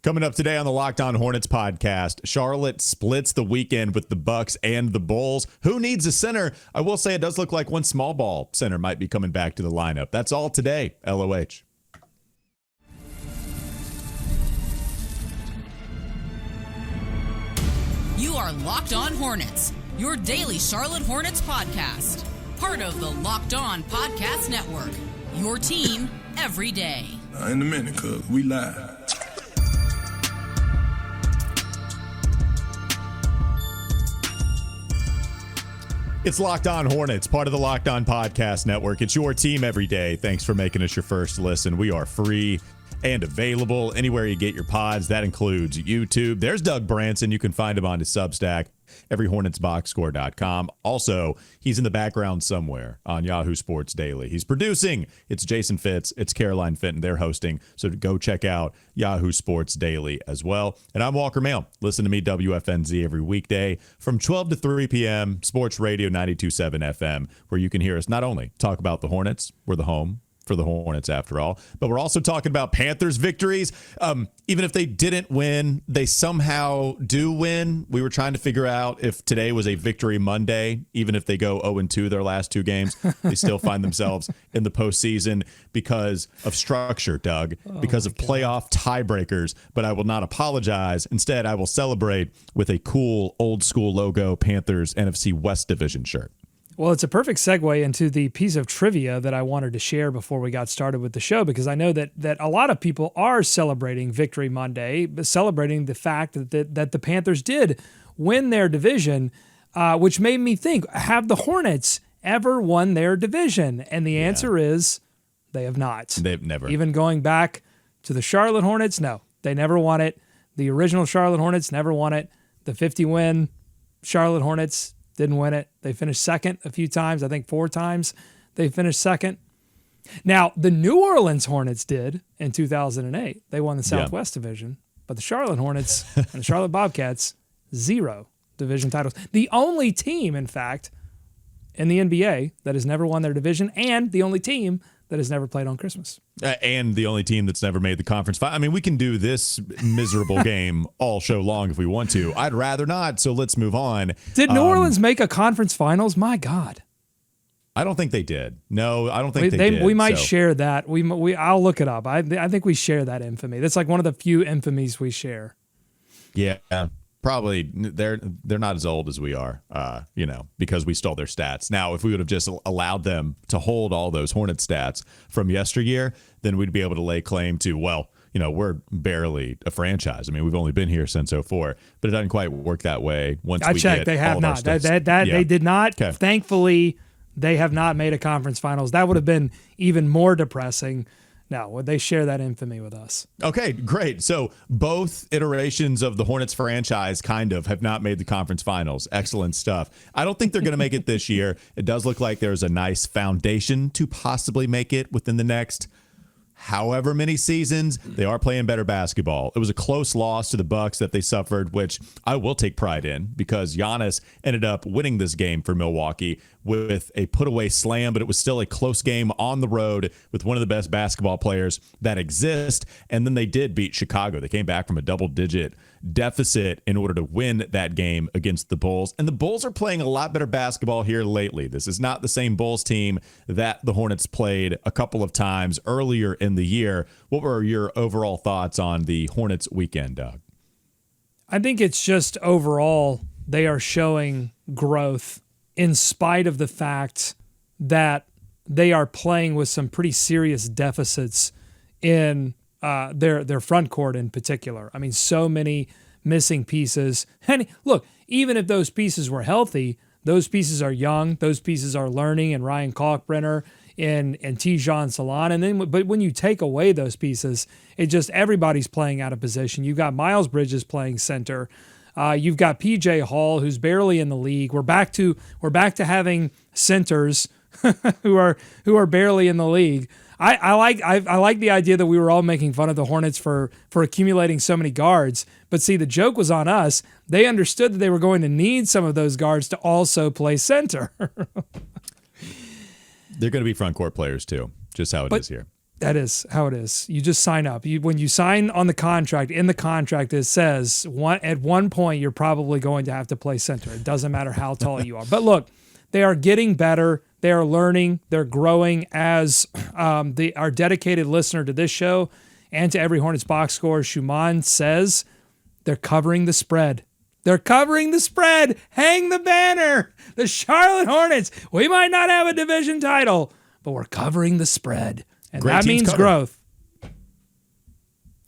Coming up today on the Locked On Hornets podcast, Charlotte splits the weekend with the Bucks and the Bulls. Who needs a center? I will say it does look like one small ball center might be coming back to the lineup. That's all today, LOH. You are Locked On Hornets, your daily Charlotte Hornets podcast. Part of the Locked On Podcast Network, your team every day. In a minute, cuz we live. It's Locked On Hornets, part of the Locked On Podcast Network. It's your team every day. Thanks for making us your first listen. We are free and available anywhere you get your pods. That includes YouTube. There's Doug Branson. You can find him on his Substack, everyhornetsboxscore.com. Also, he's in the background somewhere on Yahoo Sports Daily. He's producing. It's Jason Fitz. It's Caroline Fenton. They're hosting. So go check out Yahoo Sports Daily as well. And I'm Walker Mail. Listen to me, WFNZ, every weekday from 12 to 3 p.m., Sports Radio 92.7 FM, where you can hear us not only talk about the Hornets, we're the home for the Hornets after all, but we're also talking about Panthers victories. Even if they didn't win, they somehow do win. We were trying to figure out if today was a victory Monday. Even if they go 0-2 their last two games, they still find themselves in the postseason because of structure, Doug, because of playoff tiebreakers. But I will not apologize. Instead, I will celebrate with a cool old school logo Panthers NFC West Division shirt. Well, it's a perfect segue into the piece of trivia that I wanted to share before we got started with the show, because I know that a lot of people are celebrating Victory Monday, celebrating the fact that the Panthers did win their division, which made me think, have the Hornets ever won their division? And the answer is they have not. They've never. Even going back to the Charlotte Hornets, no, they never won it. The original Charlotte Hornets never won it. The 50-win Charlotte Hornets didn't win it. They finished second a few times. I think 4 times they finished second. Now, the New Orleans Hornets did in 2008. They won the Southwest Division. But the Charlotte Hornets and the Charlotte Bobcats, 0 division titles. The only team, in fact, in the NBA that has never won their division, and the only team that has never played on Christmas. And the only team that's never made the conference final. I mean, we can do this miserable game all show long if we want to. I'd rather not, so let's move on. Did New Orleans make a conference finals? My God. I don't think they did. No, I don't think they did. We might share that. I'll look it up. I think we share that infamy. That's like one of the few infamies we share. Yeah. Probably they're not as old as we are, because we stole their stats. Now, if we would have just allowed them to hold all those Hornet stats from yesteryear, then we'd be able to lay claim to, we're barely a franchise. I mean, we've only been here since 2004, but it doesn't quite work that way. I checked. They have not. They did not. Okay. Thankfully, they have not made a conference finals. That would have been even more depressing. No, they share that infamy with us. Okay, great. So both iterations of the Hornets franchise kind of have not made the conference finals. Excellent stuff. I don't think they're going to make it this year. It does look like there's a nice foundation to possibly make it within the next however many seasons. They are playing better basketball. It was a close loss to the Bucks that they suffered, which I will take pride in because Giannis ended up winning this game for Milwaukee with a put-away slam, but it was still a close game on the road with one of the best basketball players that exist. And then they did beat Chicago. They came back from a double-digit deficit in order to win that game against the Bulls. And the Bulls are playing a lot better basketball here lately. This is not the same Bulls team that the Hornets played a couple of times earlier in the year. What were your overall thoughts on the Hornets weekend, Doug? I think it's just overall they are showing growth in spite of the fact that they are playing with some pretty serious deficits in their front court in particular. I mean, so many missing pieces. And look, even if those pieces were healthy, those pieces are young. Those pieces are learning, and Ryan Kalkbrenner and Tidjane Salaun. But when you take away those pieces, it just everybody's playing out of position. You've got Miles Bridges playing center. You've got PJ Hall, who's barely in the league. We're back to having centers who are barely in the league. I like the idea that we were all making fun of the Hornets for accumulating so many guards. But see, the joke was on us. They understood that they were going to need some of those guards to also play center. They're going to be front court players too, just how it is here. That is how it is. You just sign up. When you sign on the contract, in the contract it says at one point you're probably going to have to play center. It doesn't matter how tall you are. But look, they are getting better. They are learning. They're growing as our dedicated listener to this show and to every Hornets box score, Shuman says, they're covering the spread. They're covering the spread. Hang the banner. The Charlotte Hornets. We might not have a division title, but we're covering the spread. And that means growth.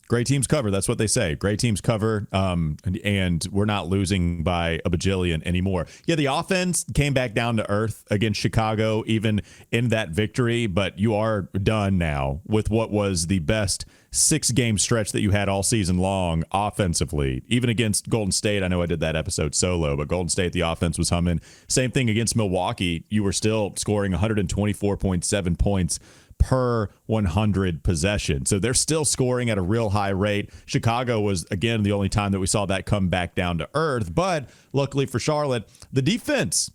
Great teams cover. That's what they say. Great teams cover, and we're not losing by a bajillion anymore. Yeah, the offense came back down to earth against Chicago, even in that victory, but you are done now with what was the best 6-game stretch that you had all season long offensively. Even against Golden State, I know I did that episode solo, but Golden State, the offense was humming. Same thing against Milwaukee. You were still scoring 124.7 points per 100 possession. So they're still scoring at a real high rate. Chicago was, again, the only time that we saw that come back down to earth. But luckily for Charlotte, the defense,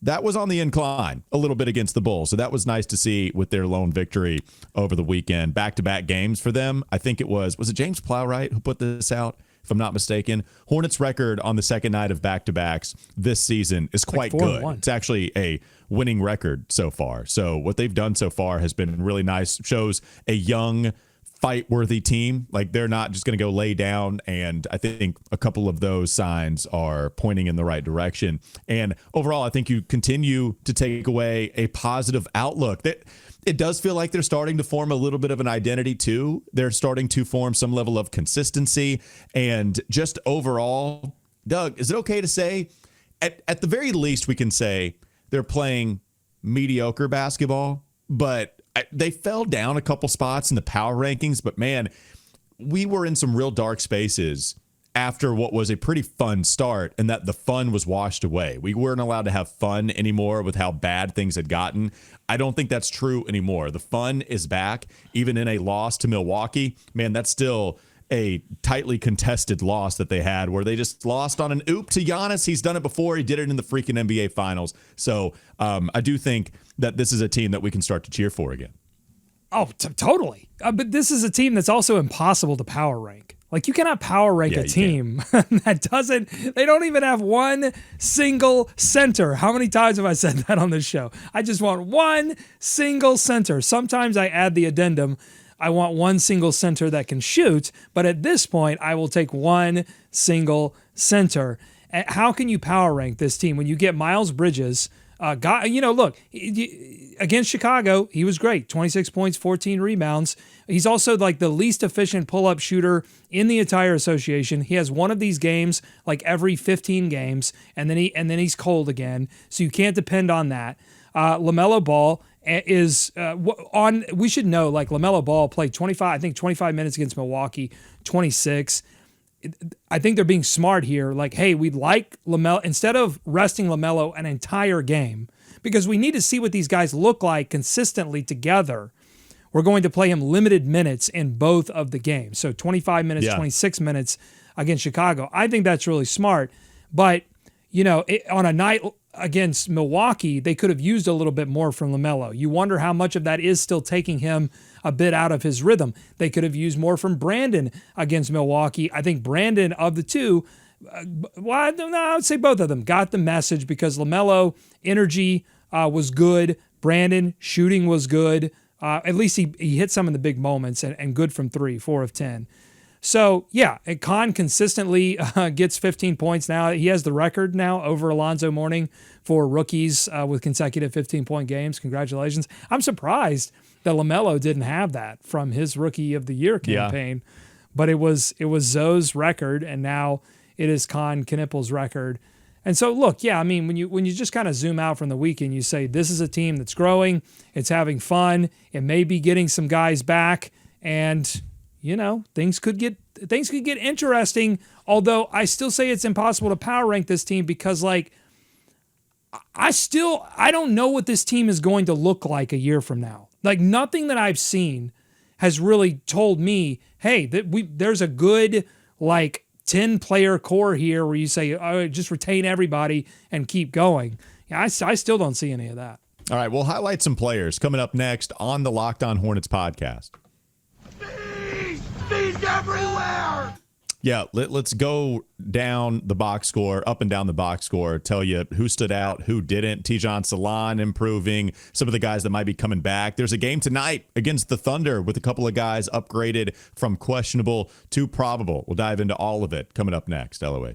that was on the incline a little bit against the Bulls. So that was nice to see with their lone victory over the weekend. Back-to-back games for them. I think it was it James Plowright who put this out? If I'm not mistaken, Hornets record on the second night of back-to-backs this season is quite good. It's actually a winning record so far. So what they've done so far has been really nice. Shows a young, fight-worthy team. Like, they're not just going to go lay down, and I think a couple of those signs are pointing in the right direction. And overall, I think you continue to take away a positive outlook. That it does feel like they're starting to form a little bit of an identity too. They're starting to form some level of consistency, and just overall, Doug, is it okay to say at the very least we can say they're playing mediocre basketball, but they fell down a couple spots in the power rankings, but man, we were in some real dark spaces after what was a pretty fun start, and that the fun was washed away. We weren't allowed to have fun anymore with how bad things had gotten. I don't think that's true anymore. The fun is back, even in a loss to Milwaukee. Man, that's still a tightly contested loss that they had where they just lost on an oop to Giannis. He's done it before. He did it in the freaking NBA Finals. So I do think that this is a team that we can start to cheer for again. Oh, totally. But this is a team that's also impossible to power rank. Like, you cannot power rank a team they don't even have one single center. How many times have I said that on this show? I just want one single center. Sometimes I add the addendum, I want one single center that can shoot, but at this point, I will take one single center. How can you power rank this team when you get Miles Bridges? Look, against Chicago, he was great. 26 points, 14 rebounds. He's also like the least efficient pull-up shooter in the entire association. He has one of these games like every 15 games, and then he's cold again. So you can't depend on that. LaMelo Ball is we should know, like, LaMelo Ball played 25 minutes against Milwaukee, 26. I think they're being smart here. Like, hey, we'd like LaMelo, instead of resting LaMelo an entire game, because we need to see what these guys look like consistently together, we're going to play him limited minutes in both of the games. So 25 minutes, 26 minutes against Chicago. I think that's really smart. But, on a night against Milwaukee, they could have used a little bit more from LaMelo. You wonder how much of that is still taking him a bit out of his rhythm. They could have used more from Brandon against Milwaukee. I think Brandon, of the two, I would say both of them got the message, because LaMelo energy was good. Brandon shooting was good. At least he hit some in the big moments and good from 3, 4 of 10. So, yeah, Kon consistently gets 15 points now. He has the record now over Alonzo Mourning for rookies with consecutive 15-point games. Congratulations. I'm surprised that LaMelo didn't have that from his Rookie of the Year campaign. Yeah. But it was Zoe's record, and now it is Kon Knueppel's record. And so, look, yeah, I mean, when you just kind of zoom out from the weekend, you say this is a team that's growing, it's having fun, it may be getting some guys back, and things could get interesting. Although I still say it's impossible to power rank this team, because I don't know what this team is going to look like a year from now. Like, nothing that I've seen has really told me, hey, there's a good 10-player core here where you say, oh, just retain everybody and keep going. Yeah, I still don't see any of that. All right, we'll highlight some players coming up next on the Locked On Hornets podcast. He's everywhere! Yeah, let's go down the box score, up and down the box score, tell you who stood out, who didn't. Tidjane Salaun improving, some of the guys that might be coming back. There's a game tonight against the Thunder with a couple of guys upgraded from questionable to probable. We'll dive into all of it coming up next, LOH.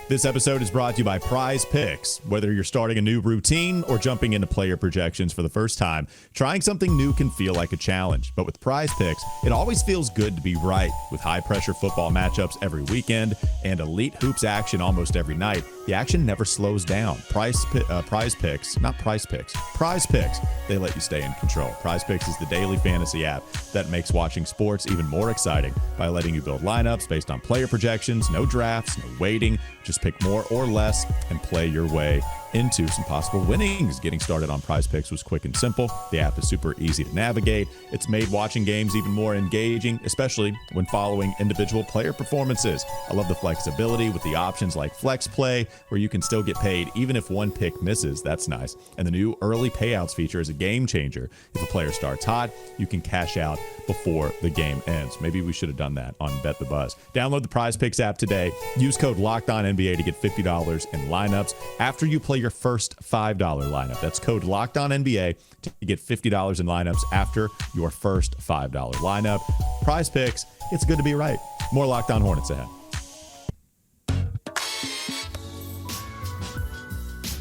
This episode is brought to you by PrizePicks. Whether you're starting a new routine or jumping into player projections for the first time, trying something new can feel like a challenge. But with PrizePicks, it always feels good to be right. With high-pressure football matchups every weekend and elite hoops action almost every night, the action never slows down. PrizePicks, not Price Picks, PrizePicks, they let you stay in control. PrizePicks is the daily fantasy app that makes watching sports even more exciting by letting you build lineups based on player projections, no drafts, no waiting. Just pick more or less and play your way into some possible winnings. Getting started on PrizePicks was quick and simple. The app is super easy to navigate. It's made watching games even more engaging, especially when following individual player performances. I love the flexibility with the options like Flex Play, where you can still get paid even if one pick misses. That's nice. And the new early payouts feature is a game changer. If a player starts hot, you can cash out before the game ends. Maybe we should have done that on Bet the Buzz. Download the PrizePicks app today. Use code LOCKEDONNBA to get $50 in lineups after you play your first $5 lineup. That's code LOCKEDONNBA to get $50 in lineups after your first $5 lineup. PrizePicks, it's good to be right. More Locked On Hornets ahead.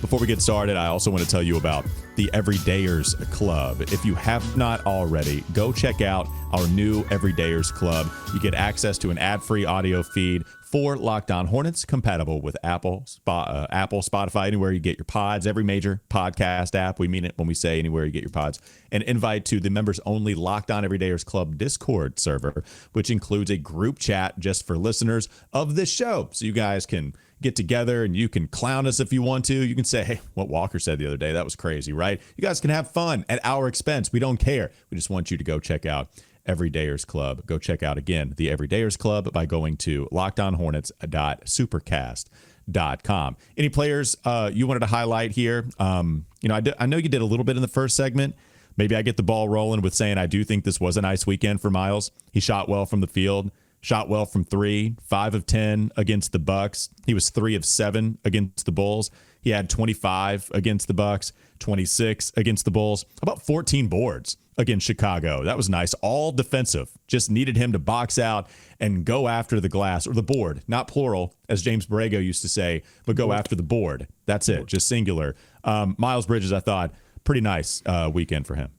Before we get started, I also want to tell you about the Everydayers Club. If you have not already, go check out our new Everydayers Club. You get access to an ad-free audio feed for Locked On Hornets, compatible with Apple, Spotify, anywhere you get your pods, every major podcast app. We mean it when we say anywhere you get your pods. An invite to the members-only Locked On Everydayers Club Discord server, which includes a group chat just for listeners of this show. So you guys can get together and you can clown us if you want to. You can say, hey, what Walker said the other day, that was crazy, right? You guys can have fun at our expense. We don't care. We just want you to go check out Everydayers Club. Go check out, again, the Everydayers Club by going to lockedonhornets.supercast.com. Any players you wanted to highlight here? I know you did a little bit in the first segment. Maybe I get the ball rolling with saying I do think this was a nice weekend for Miles. He shot well from the field. Shot well from three, 5 of 10 against the Bucks. He was 3 of 7 against the Bulls. He had 25 against the Bucks, 26 against the Bulls, about 14 boards against Chicago. That was nice. All defensive. Just needed him to box out and go after the glass, or the board, not plural, as James Borrego used to say, but go after the board. That's it, just singular. Miles Bridges, I thought, pretty nice weekend for him.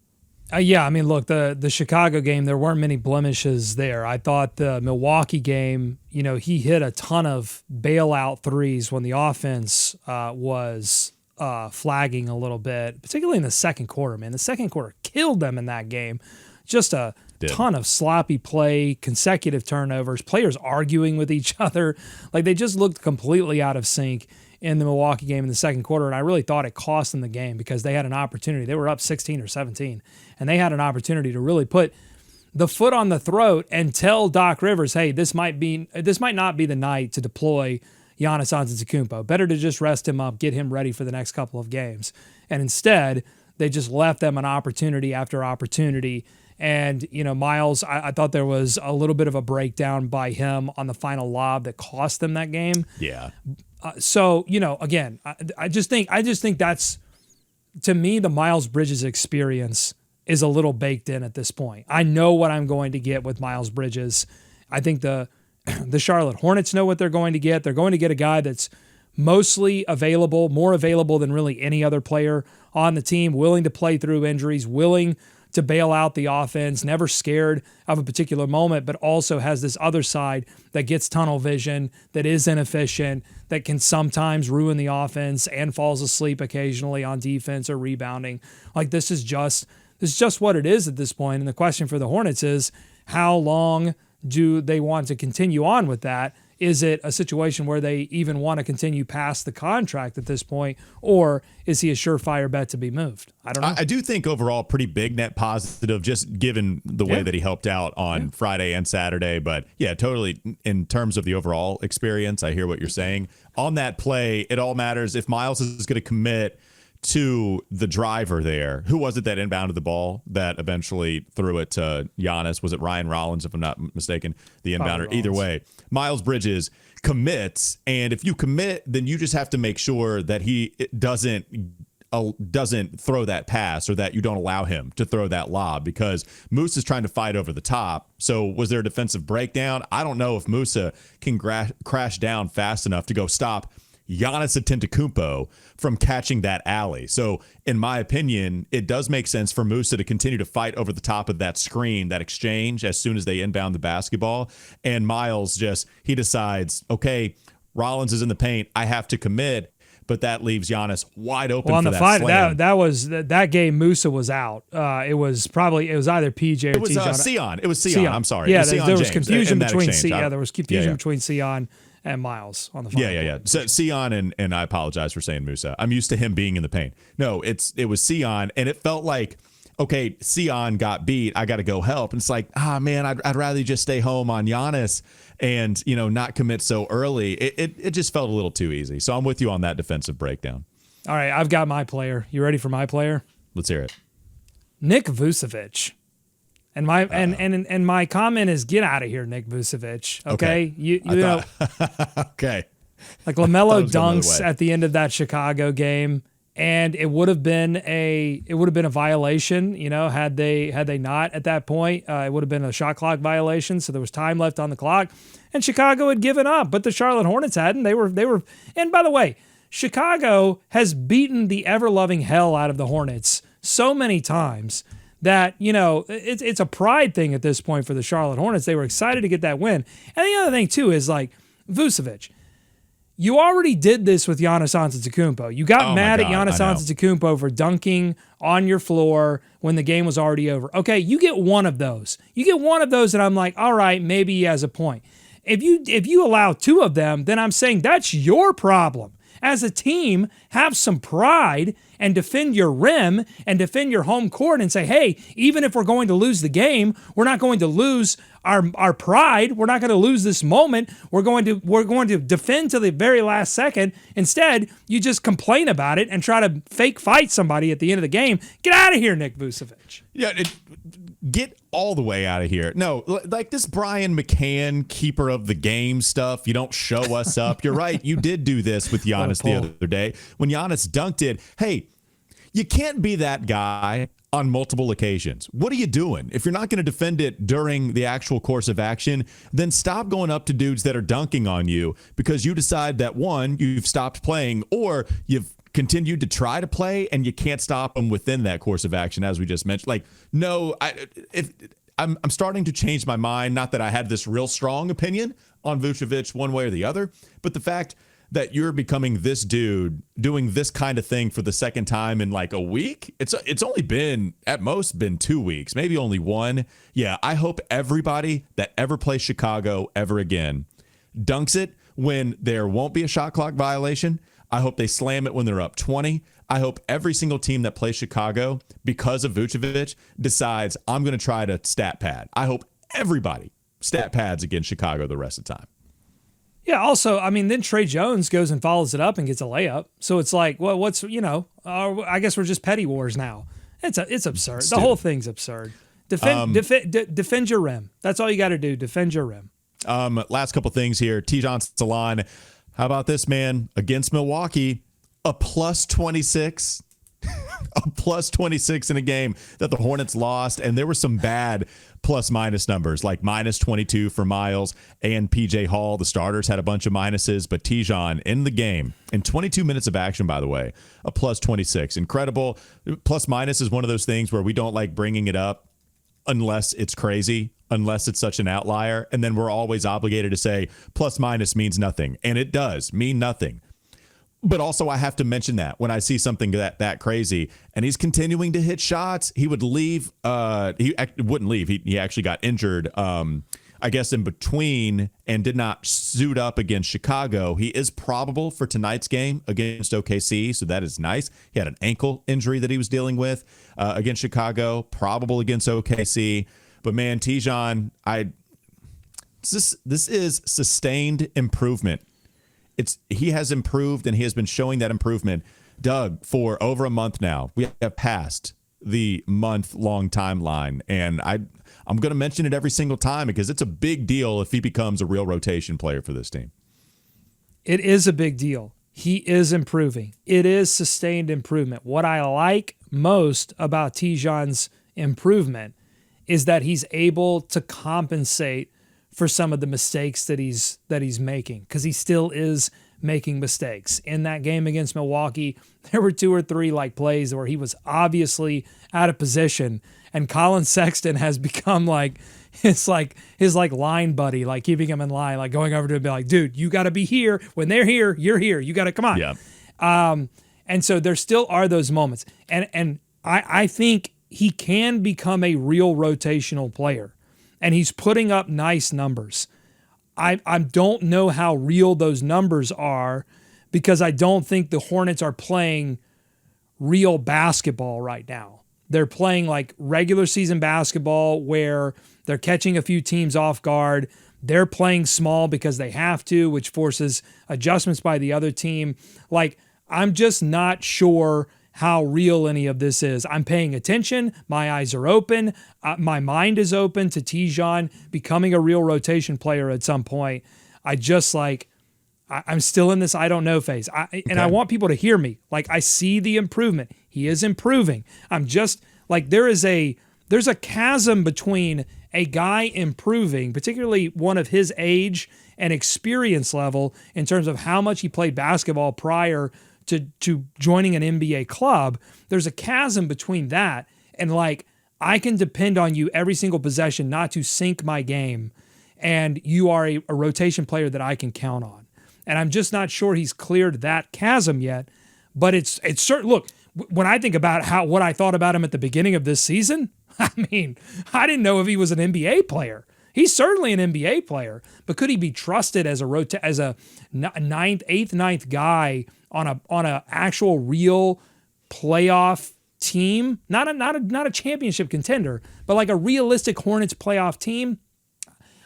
Yeah, I mean, look, the Chicago game, there weren't many blemishes there. I thought the Milwaukee game, he hit a ton of bailout threes when the offense was flagging a little bit, particularly in the second quarter, man. The second quarter killed them in that game. Just a ton of sloppy play, consecutive turnovers, players arguing with each other. Like, they just looked completely out of sync in the Milwaukee game in the second quarter, and I really thought it cost them the game because they had an opportunity. They were up 16 or 17, and they had an opportunity to really put the foot on the throat and tell Doc Rivers, hey, this might not be the night to deploy Giannis Antetokounmpo. Better to just rest him up, get him ready for the next couple of games. And instead, they just left them an opportunity after opportunity. And, Miles, I thought there was a little bit of a breakdown by him on the final lob that cost them that game. Yeah. Again, I just think that's, to me, the Miles Bridges experience is a little baked in at this point. I know what I'm going to get with Miles Bridges. I think the Charlotte Hornets know what they're going to get. They're going to get a guy that's mostly available, more available than really any other player on the team, willing to play through injuries, willing to bail out the offense, never scared of a particular moment, but also has this other side that gets tunnel vision, that is inefficient, that can sometimes ruin the offense and falls asleep occasionally on defense or rebounding. Like, this is just what it is at this point. And the question for the Hornets is, how long do they want to continue on with that? is it a situation where they even want to continue past the contract at this point, or is he a surefire bet to be moved? I don't know. I do think overall pretty big net positive, just given the way that he helped out on Friday and Saturday. But yeah, totally in terms of the overall experience, I hear what you're saying. On that play, it all matters if Miles is going to commit to the driver there. Who was it that inbounded the ball that eventually threw it to Giannis? Was it Ryan Rollins, if I'm not mistaken, the inbounder? Either way, Miles Bridges commits, and if you commit, then you just have to make sure that he doesn't throw that pass, or that you don't allow him to throw that lob, because Moose is trying to fight over the top. So was there a defensive breakdown? I don't know if Musa can crash down fast enough to go stop Giannis Antetokounmpo from catching that alley. So in my opinion, it does make sense for Musa to continue to fight over the top of that screen, that exchange, as soon as they inbound the basketball. And Miles he decides, okay, Rollins is in the paint, I have to commit, but that leaves Giannis wide open on for the that fight. slam. That game, Musa was out. It was either PJ or Tidjane. Sion. It was Sion. I'm sorry. Yeah, there was confusion between Sion. There was confusion Yeah. between Sion and Miles on the final. Yeah. So Sion, and I apologize for saying Musa. I'm used to him being in the paint. No, it was Sion, and it felt like, okay, Sion got beat, I got to go help. And it's like, man, I'd rather just stay home on Giannis and, not commit so early. It just felt a little too easy. So I'm with you on that defensive breakdown. All right, I've got my player. You ready for my player? Let's hear it. Nick Vucevic. And my comment is, get out of here, Nick Vucevic. Okay, you know, okay. Like LaMelo dunks at the end of that Chicago game, and it would have been a violation. Had they not at that point, it would have been a shot clock violation. So there was time left on the clock, and Chicago had given up, but the Charlotte Hornets hadn't. They were. And by the way, Chicago has beaten the ever-loving hell out of the Hornets so many times that, it's a pride thing at this point for the Charlotte Hornets. They were excited to get that win. And the other thing, too, is like Vucevic. You already did this with Giannis Antetokounmpo. You got mad at Giannis Antetokounmpo for dunking on your floor when the game was already over. Okay, you get one of those. And I'm like, all right, maybe he has a point. If you allow two of them, then I'm saying that's your problem. As a team, have some pride and defend your rim and defend your home court and say, hey, even if we're going to lose the game, we're not going to lose our pride. We're not going to lose this moment. We're going to defend to the very last second. Instead, you just complain about it and try to fake fight somebody at the end of the game. Get out of here, Nick Vucevic. Yeah, get all the way out of here. No, like this Brian McCann keeper of the game stuff. You don't show us up. You're right. You did do this with Giannis the other day. When Giannis dunked it, hey, you can't be that guy on multiple occasions. What are you doing? If you're not going to defend it during the actual course of action, then stop going up to dudes that are dunking on you because you decide that, one, you've stopped playing, or you've continued to try to play and you can't stop them within that course of action, as we just mentioned. Like, no, I'm starting to change my mind. Not that I had this real strong opinion on Vucevic one way or the other, but the fact that you're becoming this dude doing this kind of thing for the second time in like a week. It's only been at most 2 weeks, maybe only one. Yeah, I hope everybody that ever plays Chicago ever again dunks it when there won't be a shot clock violation. I hope they slam it when they're up 20. I hope every single team that plays Chicago, because of Vucevic, decides I'm going to try to stat pad. I hope everybody stat pads against Chicago the rest of the time. Yeah, also, then Trey Jones goes and follows it up and gets a layup. So it's like, well, I guess we're just petty wars now. It's absurd. The whole thing's absurd. Defend your rim. That's all you got to do. Defend your rim. Last couple things here. Tidjane Salaun. How about this, man? Against Milwaukee, a plus 26. A plus 26 in a game that the Hornets lost, and there were some bad plus-minus numbers, like minus 22 for Miles and PJ Hall. The starters had a bunch of minuses, but Tidjane in the game, in 22 minutes of action, by the way, a plus 26. Incredible. Plus-minus is one of those things where we don't like bringing it up unless it's crazy, unless it's such an outlier, and then we're always obligated to say plus-minus means nothing, and it does mean nothing. But also, I have to mention that when I see something that crazy, and he's continuing to hit shots, he would leave. He wouldn't leave. He actually got injured I guess, in between and did not suit up against Chicago. He is probable for tonight's game against OKC, so that is nice. He had an ankle injury that he was dealing with against Chicago, probable against OKC. But, man, Tidjane, this is sustained improvement. He has improved, and he has been showing that improvement, Doug, for over a month now. We have passed the month-long timeline, and I'm going to mention it every single time because it's a big deal if he becomes a real rotation player for this team. It is a big deal. He is improving. It is sustained improvement. What I like most about Tidjane's improvement is that he's able to compensate for some of the mistakes that he's making, because he still is making mistakes. In that game against Milwaukee, there were 2 or 3 plays where he was obviously out of position, and Colin Sexton has become his line buddy, keeping him in line, going over to him and be like, dude, you got to be here. When they're here, you're here. You got to come on. Yeah. And so there still are those moments. And I think he can become a real rotational player, and he's putting up nice numbers. I don't know how real those numbers are, because I don't think the Hornets are playing real basketball right now. They're playing regular season basketball where they're catching a few teams off guard. They're playing small because they have to, which forces adjustments by the other team. I'm just not sure how real any of this is. I'm paying attention. My eyes are open. My mind is open to Tidjane becoming a real rotation player at some point. I'm still in this I don't know phase. And I want people to hear me. I see the improvement. He is improving. I'm just there's a chasm between a guy improving, particularly one of his age and experience level in terms of how much he played basketball prior to joining an NBA club. There's a chasm between that and I can depend on you every single possession not to sink my game, and you are a rotation player that I can count on. And I'm just not sure he's cleared that chasm yet, but it's certain. Look, when I think about what I thought about him at the beginning of this season, I didn't know if he was an NBA player. He's certainly an NBA player, but could he be trusted as a ninth guy on a actual real playoff team? Not a championship contender, but a realistic Hornets playoff team.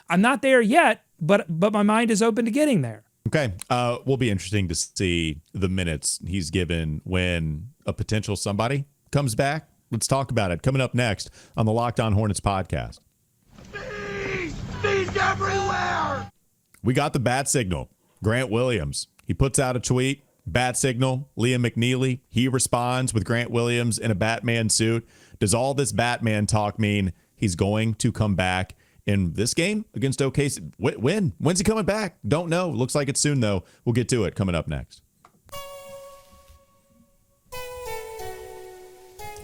I'm not there yet, but my mind is open to getting there. Okay. Will be interesting to see the minutes he's given when a potential somebody comes back. Let's talk about it. Coming up next on the Locked On Hornets podcast. Bees everywhere! We got the bat signal. Grant Williams. He puts out a tweet. Bat signal. Liam McNeely. He responds with Grant Williams in a Batman suit. Does all this Batman talk mean he's going to come back in this game against OKC? When? When's he coming back? Don't know. Looks like it's soon, though. We'll get to it coming up next.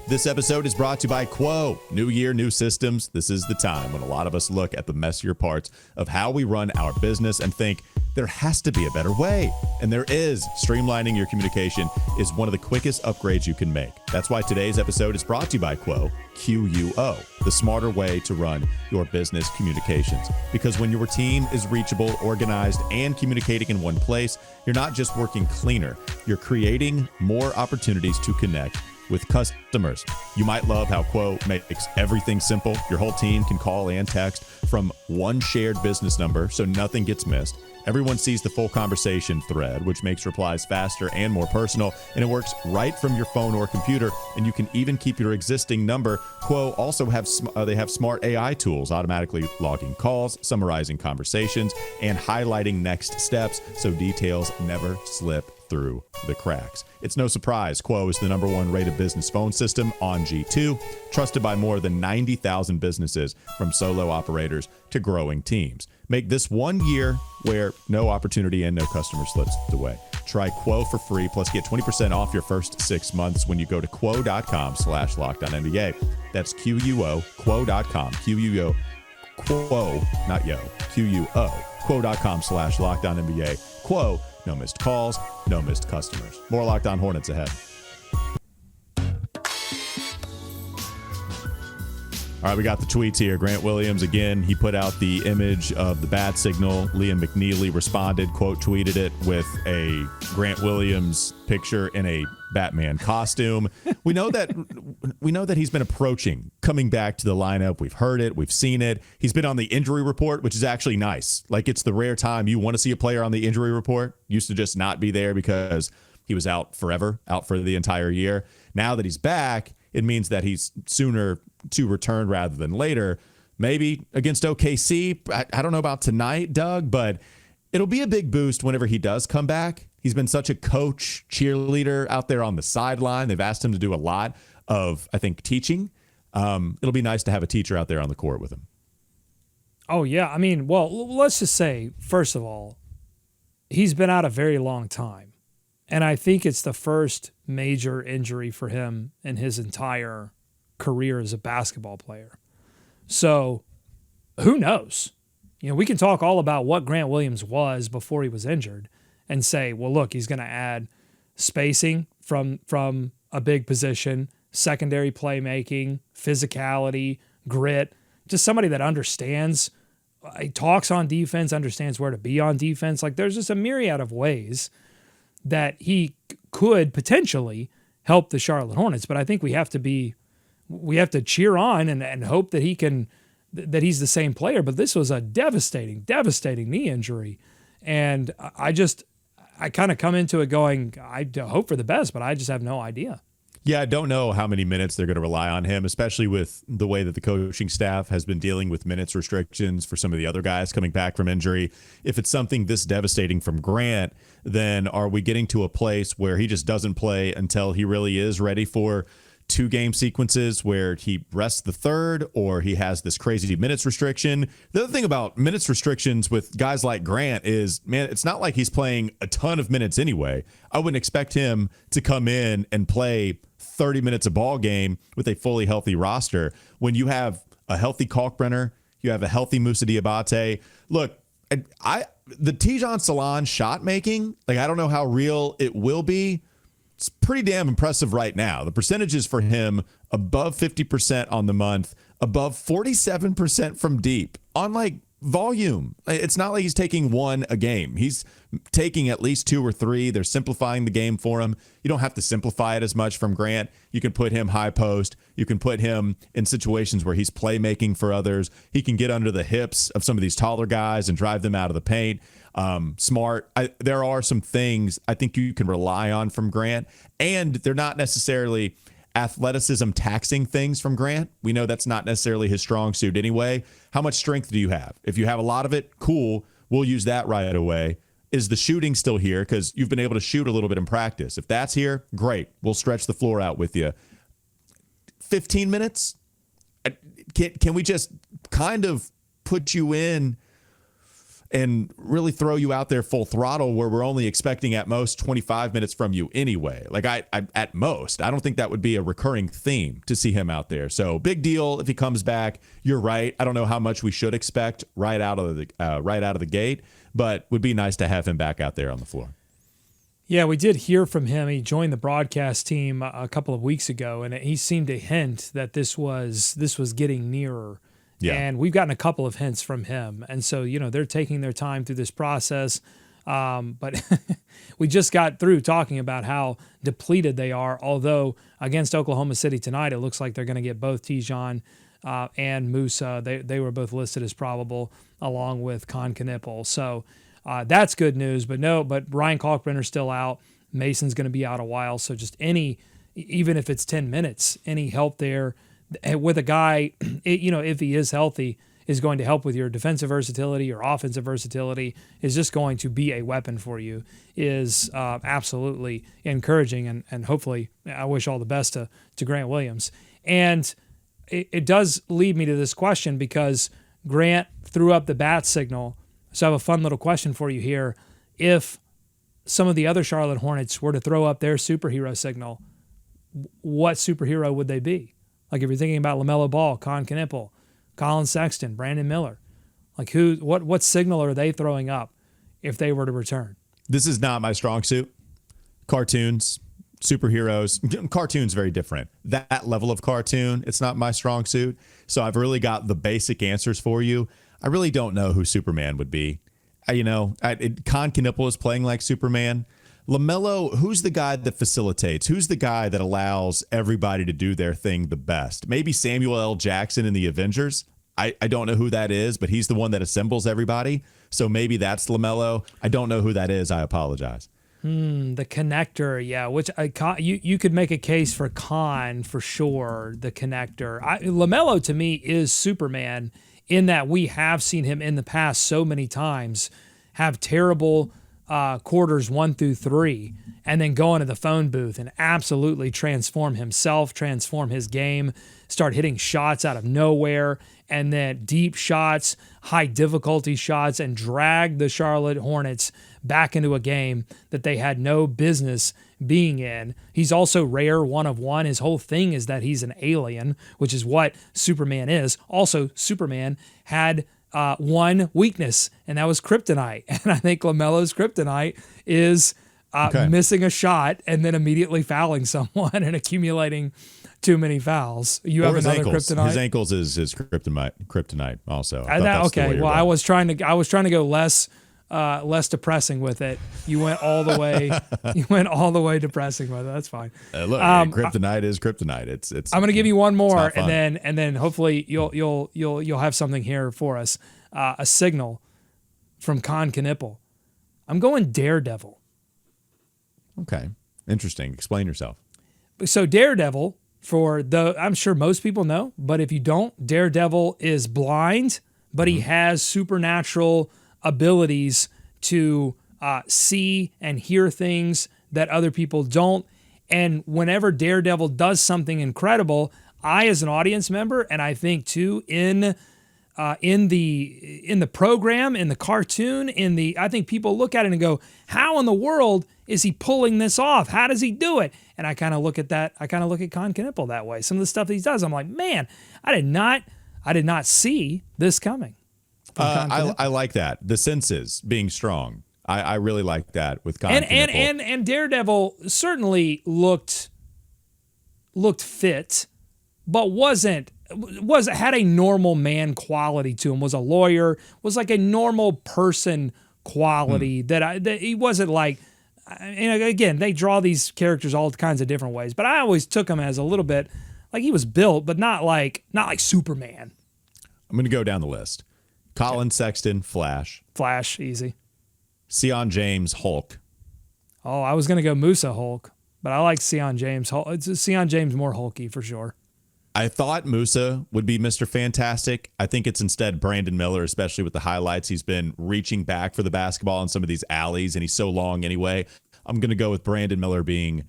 This episode is brought to you by Quo. New year, new systems. This is the time when a lot of us look at the messier parts of how we run our business and think there has to be a better way. And there is. Streamlining your communication is one of the quickest upgrades you can make. That's why today's episode is brought to you by Quo, QUO, the smarter way to run your business communications. Because when your team is reachable, organized, and communicating in one place, you're not just working cleaner, you're creating more opportunities to connect with customers. You might love how Quo makes everything simple. Your whole team can call and text from one shared business number, so nothing gets missed. Everyone sees the full conversation thread, which makes replies faster and more personal, and it works right from your phone or computer, and you can even keep your existing number. Quo also have smart AI tools, automatically logging calls, summarizing conversations, and highlighting next steps, so details never slip through the cracks. It's no surprise Quo is the #1 rated business phone system on G2, trusted by more than 90,000 businesses, from solo operators to growing teams. Make this 1 year where no opportunity and no customer slips away. Try Quo for free, plus get 20% off your first 6 months when you go to quo.com/LockedOnNBA. That's QUO, quo.com, QUO, Quo, not yo, QUO, quo.com/LockedOnNBA. Quo, no missed calls, no missed customers. More Locked On Hornets ahead. All right, we got the tweets here. Grant Williams, again, he put out the image of the bat signal. Liam McNeely responded, quote, tweeted it with a Grant Williams picture in a Batman costume. We know that he's been approaching coming back to the lineup. We've heard it. We've seen it. He's been on the injury report, which is actually nice. Like, it's the rare time you want to see a player on the injury report. Used to just not be there because he was out forever, out for the entire year. Now that he's back, it means that he's sooner to return rather than later. Maybe against OKC. I don't know about tonight, Doug, but it'll be a big boost whenever he does come back. He's been such a coach, cheerleader out there on the sideline. They've asked him to do a lot of, I think, teaching. It'll be nice to have a teacher out there on the court with him. Oh, yeah. I mean, well, let's just say, first of all, he's been out a very long time. And I think it's the first major injury for him in his entire career as a basketball player. So who knows? You know, we can talk all about what Grant Williams was before he was injured and say, well, look, he's going to add spacing from a big position, secondary playmaking, physicality, grit, just somebody that understands, he talks on defense, understands where to be on defense. Like, there's just a myriad of ways that he could potentially help the Charlotte Hornets. But I think we have to cheer on and hope that that he's the same player. But this was a devastating knee injury. And I kind of come into it going, I hope for the best, but I just have no idea. Yeah, I don't know how many minutes they're going to rely on him, especially with the way that the coaching staff has been dealing with minutes restrictions for some of the other guys coming back from injury. If it's something this devastating from Grant, then are we getting to a place where he just doesn't play until he really is ready for 2 game sequences where he rests the third, or he has this crazy minutes restriction? The other thing about minutes restrictions with guys like Grant is, man, it's not like he's playing a ton of minutes anyway. I wouldn't expect him to come in and play 30 minutes a ball game with a fully healthy roster. When you have a healthy Kalkbrenner, you have a healthy Moussa Diabate. Look, the Tidjane Salaun shot making, like, I don't know how real it will be. It's pretty damn impressive right now. The percentages for him above 50% on the month, above 47% from deep on like volume. It's not like he's taking 1 a game. He's taking at least 2 or 3. They're simplifying the game for him. You don't have to simplify it as much from Grant. You can put him high post. You can put him in situations where he's playmaking for others. He can get under the hips of some of these taller guys and drive them out of the paint. Smart. There are some things I think you can rely on from Grant, and they're not necessarily athleticism taxing things from Grant. We know that's not necessarily his strong suit anyway. How much strength do you have? If you have a lot of it, cool. We'll use that right away. Is the shooting still here? Because you've been able to shoot a little bit in practice. If that's here, great. We'll stretch the floor out with you. 15 minutes? Can we just kind of put you in and really throw you out there full throttle where we're only expecting at most 25 minutes from you anyway? Like, I at most, I don't think that would be a recurring theme to see him out there. So big deal if he comes back. You're right. I don't know how much we should expect right out of the gate, but would be nice to have him back out there on the floor. Yeah, we did hear from him. He joined the broadcast team a couple of weeks ago, and he seemed to hint that this was getting nearer. Yeah. And we've gotten a couple of hints from him. And so, you know, they're taking their time through this process. But we just got through talking about how depleted they are. Although against Oklahoma City tonight, it looks like they're going to get both Tidjane and Moussa. They were both listed as probable along with Kon Knueppel. So that's good news. But Ryan Kalkbrenner's still out. Mason's going to be out a while. So just even if it's 10 minutes, any help there with a guy, if he is healthy, is going to help with your defensive versatility, your offensive versatility, is just going to be a weapon for you, is absolutely encouraging. And hopefully, I wish all the best to Grant Williams. And it does lead me to this question, because Grant threw up the bat signal. So I have a fun little question for you here. If some of the other Charlotte Hornets were to throw up their superhero signal, what superhero would they be? Like, if you're thinking about LaMelo Ball, Kon Knueppel, Colin Sexton, Brandon Miller, like what signal are they throwing up if they were to return? This is not my strong suit. Cartoons, superheroes, cartoons very different. That level of cartoon, it's not my strong suit. So I've really got the basic answers for you. I really don't know who Superman would be. Kon Knueppel is playing like Superman. LaMelo, who's the guy that facilitates? Who's the guy that allows everybody to do their thing the best? Maybe Samuel L. Jackson in the Avengers. I don't know who that is, but he's the one that assembles everybody. So maybe that's LaMelo. I don't know who that is. I apologize. The connector, yeah. Which you could make a case for Kon for sure. The connector. LaMelo to me is Superman in that we have seen him in the past so many times have terrible quarters 1 through 3, and then go into the phone booth and absolutely transform himself, transform his game, start hitting shots out of nowhere, and then deep shots, high difficulty shots, and drag the Charlotte Hornets back into a game that they had no business being in. He's also rare, one of one. His whole thing is that he's an alien, which is what Superman is. Also, Superman had one weakness, and that was kryptonite. And I think LaMelo's kryptonite is missing a shot and then immediately fouling someone and accumulating too many fouls. You have another kryptonite. His ankles is his kryptonite also. Okay, well, I was trying to go less depressing with it. You went all the way. You went all the way depressing with it. That's fine. Look, kryptonite is kryptonite. It's. I'm going to give you one more, and then hopefully you'll have something here for us. A signal from Kon Knueppel. I'm going Daredevil. Okay, interesting. Explain yourself. So Daredevil, I'm sure most people know, but if you don't, Daredevil is blind, but he has supernatural abilities to see and hear things that other people don't. And whenever Daredevil does something incredible, I, as an audience member, and I think too in the program, in the cartoon, I think people look at it and go, how in the world is he pulling this off? How does he do it? And I kind of look at that. I kind of look at Kon Knueppel that way. Some of the stuff that he does, I'm like, man, I did not see this coming. I like that. The senses being strong. I really like that with Kon Knueppel. And Daredevil certainly looked fit, but had a normal man quality to him. Was a lawyer. Was like a normal person quality that he wasn't like. And again, they draw these characters all kinds of different ways, but I always took him as a little bit like he was built, but not like Superman. I'm going to go down the list. Colin Sexton, Flash, easy. Sion James, Hulk. Oh, I was going to go Musa Hulk, but I like Sion James. It's Sion James more hulky for sure. I thought Musa would be Mr. Fantastic. I think it's instead Brandon Miller, especially with the highlights. He's been reaching back for the basketball in some of these alleys, and he's so long anyway. I'm going to go with Brandon Miller being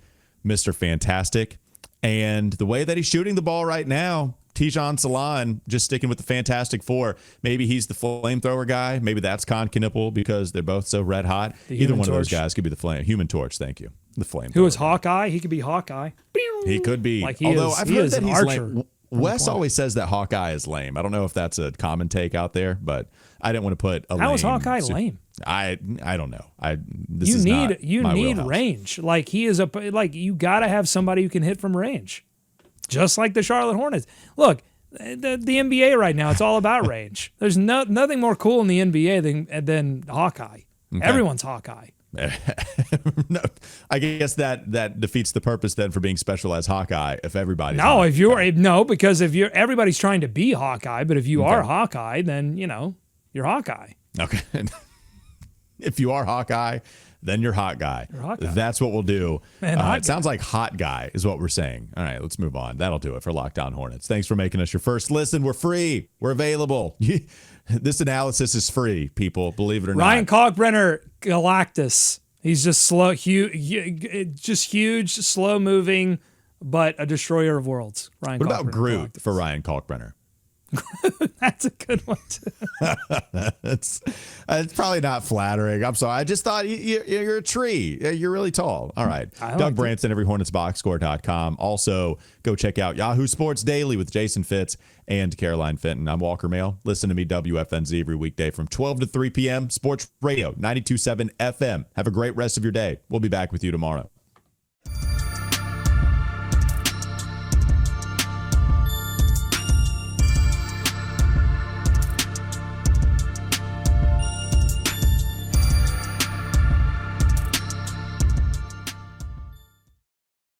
Mr. Fantastic. And the way that he's shooting the ball right now, Tidjane Salaun, just sticking with the Fantastic Four. Maybe he's the flamethrower guy. Maybe that's Kon Knueppel because they're both so red hot. Either one of those guys could be the Human Torch. Thank you. The flamethrower. Who is Hawkeye? He could be Hawkeye. He could be. Like I've heard that he's lame. Wes always says that Hawkeye is lame. I don't know if that's a common take out there, but I didn't want to put a How is Hawkeye lame? I don't know. You need range. Like you got to have somebody who can hit from range. Just like the Charlotte Hornets. Look, the NBA right now, it's all about range. There's nothing more cool in the NBA than Hawkeye. Okay. Everyone's Hawkeye. No, I guess that defeats the purpose then for being specialized Hawkeye if everybody's because if everybody's trying to be Hawkeye, but if you are Hawkeye, then you're Hawkeye. Okay. If you are Hawkeye, then you're hot guy. That's what we'll do. It sounds like hot guy is what we're saying. All right, let's move on. That'll do it for Locked On Hornets. Thanks for making us your first listen. We're free. We're available. This analysis is free, people. Believe it or not. Ryan Kalkbrenner, Galactus. He's just slow, huge, slow moving, but a destroyer of worlds. Ryan. What about Groot Galactus for Ryan Kalkbrenner? That's a good one too. It's probably not flattering. I'm sorry. I just thought you're a tree. You're really tall. All right. Doug Branson, everyhornetsboxscore.com. Also, go check out Yahoo Sports Daily with Jason Fitz and Caroline Fenton. I'm Walker Mail. Listen to me, WFNZ, every weekday from 12 to 3 p.m. Sports Radio, 92.7 FM. Have a great rest of your day. We'll be back with you tomorrow.